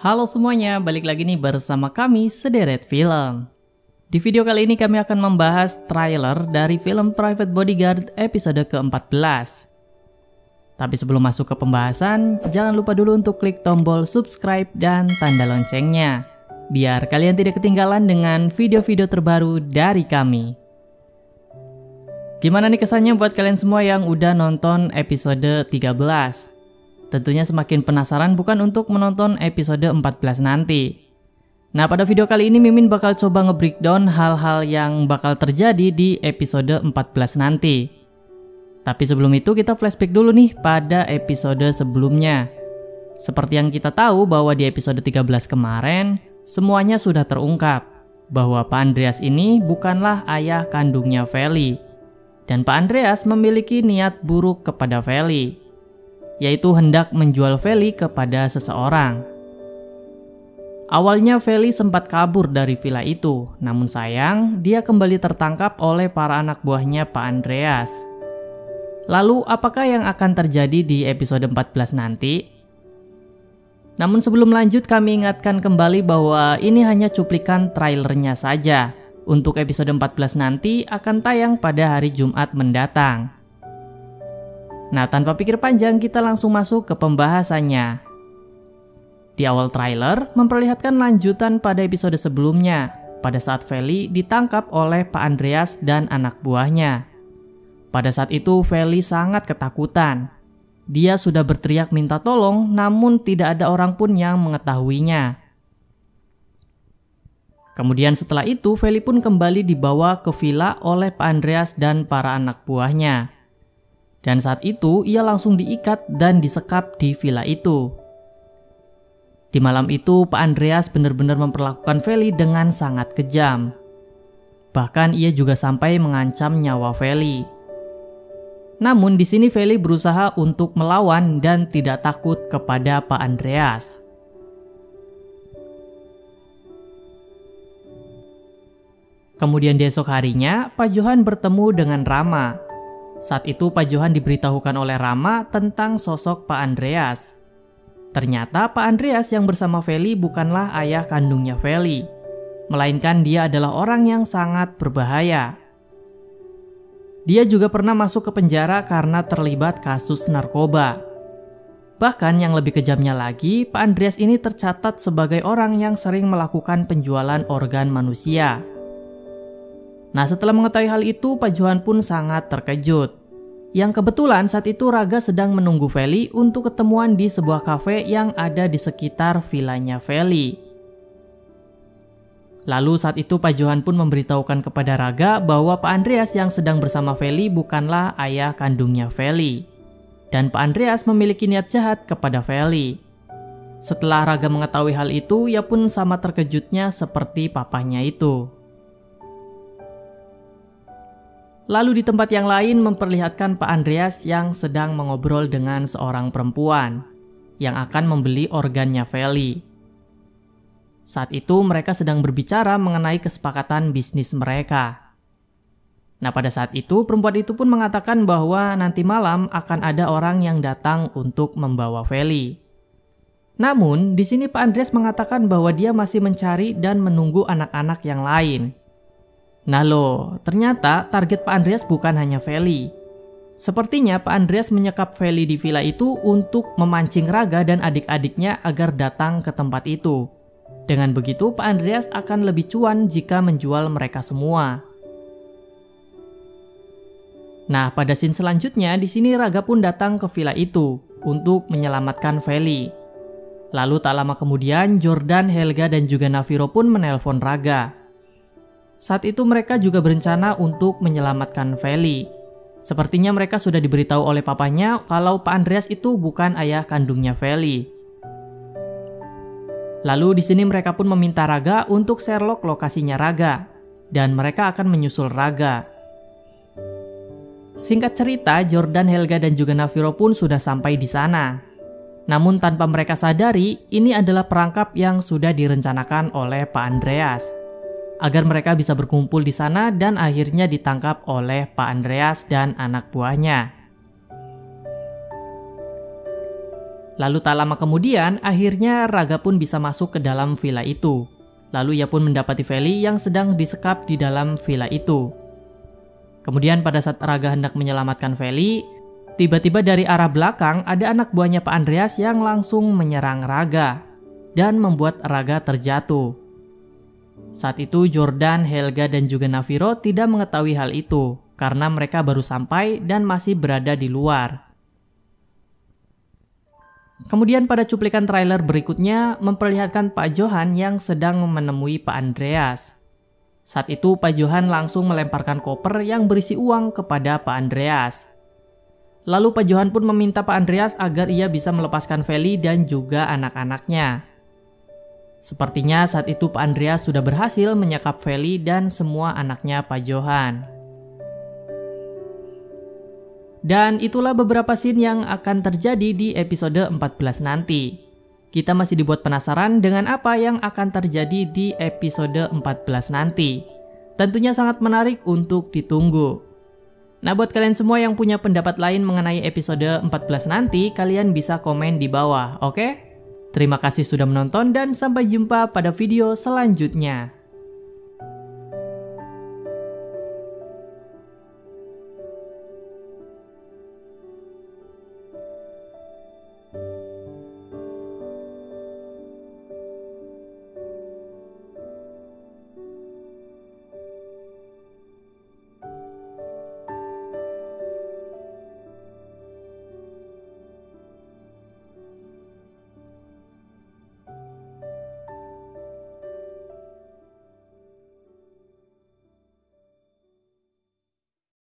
Halo semuanya, balik lagi nih bersama kami Sederet Film. Di video kali ini kami akan membahas trailer dari film Private Bodyguard episode ke-14. Tapi sebelum masuk ke pembahasan, jangan lupa dulu untuk klik tombol subscribe dan tanda loncengnya, biar kalian tidak ketinggalan dengan video-video terbaru dari kami. Gimana nih kesannya buat kalian semua yang udah nonton episode 13? Tentunya semakin penasaran bukan untuk menonton episode 14 nanti. Nah, pada video kali ini Mimin bakal coba nge-breakdown hal-hal yang bakal terjadi di episode 14 nanti. Tapi sebelum itu kita flashback dulu nih pada episode sebelumnya. Seperti yang kita tahu bahwa di episode 13 kemarin, semuanya sudah terungkap bahwa Pak Andreas ini bukanlah ayah kandungnya Feli. Dan Pak Andreas memiliki niat buruk kepada Feli, yaitu hendak menjual Feli kepada seseorang. Awalnya Feli sempat kabur dari villa itu, namun sayang dia kembali tertangkap oleh para anak buahnya Pak Andreas. Lalu apakah yang akan terjadi di episode 14 nanti? Namun sebelum lanjut kami ingatkan kembali bahwa ini hanya cuplikan trailernya saja. Untuk episode 14 nanti akan tayang pada hari Jumat mendatang. Nah, tanpa pikir panjang kita langsung masuk ke pembahasannya. Di awal trailer memperlihatkan lanjutan pada episode sebelumnya, pada saat Feli ditangkap oleh Pak Andreas dan anak buahnya. Pada saat itu Feli sangat ketakutan. Dia sudah berteriak minta tolong, namun tidak ada orang pun yang mengetahuinya. Kemudian setelah itu Feli pun kembali dibawa ke villa oleh Pak Andreas dan para anak buahnya. Dan saat itu ia langsung diikat dan disekap di villa itu. Di malam itu Pak Andreas benar-benar memperlakukan Feli dengan sangat kejam. Bahkan ia juga sampai mengancam nyawa Feli. Namun di sini Feli berusaha untuk melawan dan tidak takut kepada Pak Andreas. Kemudian di esok harinya Pak Johan bertemu dengan Rama. Saat itu Pak Johan diberitahukan oleh Rama tentang sosok Pak Andreas. Ternyata Pak Andreas yang bersama Feli bukanlah ayah kandungnya Feli, melainkan dia adalah orang yang sangat berbahaya. Dia juga pernah masuk ke penjara karena terlibat kasus narkoba. Bahkan yang lebih kejamnya lagi, Pak Andreas ini tercatat sebagai orang yang sering melakukan penjualan organ manusia. Nah, setelah mengetahui hal itu, Pak Johan pun sangat terkejut. Yang kebetulan saat itu Raga sedang menunggu Feli untuk ketemuan di sebuah kafe yang ada di sekitar villanya Feli. Lalu saat itu Pak Johan pun memberitahukan kepada Raga bahwa Pak Andreas yang sedang bersama Feli bukanlah ayah kandungnya Feli. Dan Pak Andreas memiliki niat jahat kepada Feli. Setelah Raga mengetahui hal itu, ia pun sama terkejutnya seperti papanya itu. Lalu di tempat yang lain memperlihatkan Pak Andreas yang sedang mengobrol dengan seorang perempuan yang akan membeli organnya Feli. Saat itu mereka sedang berbicara mengenai kesepakatan bisnis mereka. Nah, pada saat itu perempuan itu pun mengatakan bahwa nanti malam akan ada orang yang datang untuk membawa Feli. Namun di sini Pak Andreas mengatakan bahwa dia masih mencari dan menunggu anak-anak yang lain. Nah loh, ternyata target Pak Andreas bukan hanya Feli. Sepertinya Pak Andreas menyekap Feli di villa itu untuk memancing Raga dan adik-adiknya agar datang ke tempat itu. Dengan begitu Pak Andreas akan lebih cuan jika menjual mereka semua. Nah, pada scene selanjutnya di sini Raga pun datang ke villa itu untuk menyelamatkan Feli. Lalu tak lama kemudian Jordan, Helga dan juga Naviro pun menelpon Raga. Saat itu mereka juga berencana untuk menyelamatkan Feli. Sepertinya mereka sudah diberitahu oleh papanya kalau Pak Andreas itu bukan ayah kandungnya Feli. Lalu di sini mereka pun meminta Raga untuk Sherlock lokasinya Raga, dan mereka akan menyusul Raga. Singkat cerita, Jordan, Helga dan juga Naviro pun sudah sampai di sana. Namun tanpa mereka sadari, ini adalah perangkap yang sudah direncanakan oleh Pak Andreas, agar mereka bisa berkumpul di sana dan akhirnya ditangkap oleh Pak Andreas dan anak buahnya. Lalu tak lama kemudian, akhirnya Raga pun bisa masuk ke dalam villa itu. Lalu ia pun mendapati Feli yang sedang disekap di dalam villa itu. Kemudian pada saat Raga hendak menyelamatkan Feli, tiba-tiba dari arah belakang ada anak buahnya Pak Andreas yang langsung menyerang Raga dan membuat Raga terjatuh. Saat itu Jordan, Helga, dan juga Naviro tidak mengetahui hal itu karena mereka baru sampai dan masih berada di luar. Kemudian pada cuplikan trailer berikutnya memperlihatkan Pak Johan yang sedang menemui Pak Andreas. Saat itu Pak Johan langsung melemparkan koper yang berisi uang kepada Pak Andreas. Lalu Pak Johan pun meminta Pak Andreas agar ia bisa melepaskan Feli dan juga anak-anaknya. Sepertinya saat itu Pak Andreas sudah berhasil menyekap Feli dan semua anaknya Pak Johan. Dan itulah beberapa scene yang akan terjadi di episode 14 nanti. Kita masih dibuat penasaran dengan apa yang akan terjadi di episode 14 nanti. Tentunya sangat menarik untuk ditunggu. Nah, buat kalian semua yang punya pendapat lain mengenai episode 14 nanti, kalian bisa komen di bawah, oke? Terima kasih sudah menonton dan sampai jumpa pada video selanjutnya.